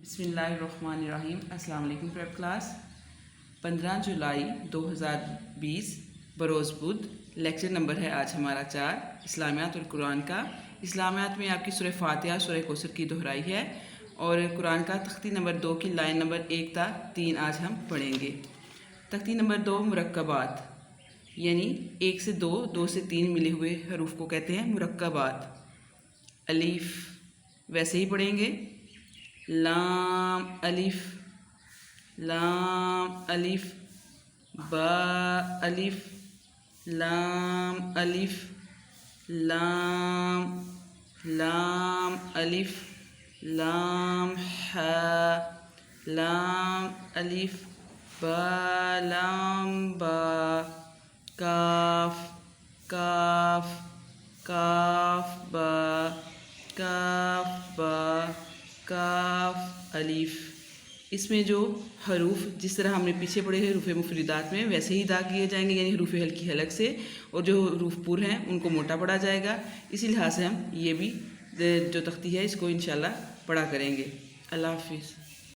बिस्मिल्लाहिर्रहमानिर्रहीम। अस्सलाम वालेकुम प्रेप क्लास। 15 जुलाई 2020 बरोज़ बुध। लेक्चर नंबर है आज हमारा 4, इस्लामियात और कुरान का। इस्लामियात में आपकी सूरह फातिहा सूरह कौसर की दोहराई है और कुरान का तख्ती नंबर 2 की लाइन नंबर 1 था 3 आज हम पढ़ेंगे। तख्ती नंबर 2 मुरक्कबात, यानी 1 से 2, 2 से 3 मिले हुए हरूफ को कहते हैं मुरक्कबात। अलीफ वैसे ही पढ़ेंगे, लाम अलिफ, लाम अलिफ, बा अलिफ, लाम अलिफ, लाम, लाम अलिफ, लाम हा, लाम अलिफ, बा लाम बा, काफ, काफ, काफ बा, काफ बा, काफ अलिफ। इसमें जो हरूफ जिस तरह हमने पीछे पढ़े हैं हरूफ मुफरिदात में वैसे ही अदा किए जाएंगे, यानी हरूफ हल्की हलक से, और जो हरूफ पुर हैं उनको मोटा पढ़ा जाएगा। इसी लिहाज से हम ये भी जो तख्ती है इसको इंशाल्लाह पढ़ा करेंगे। अल्लाह हाफिज़।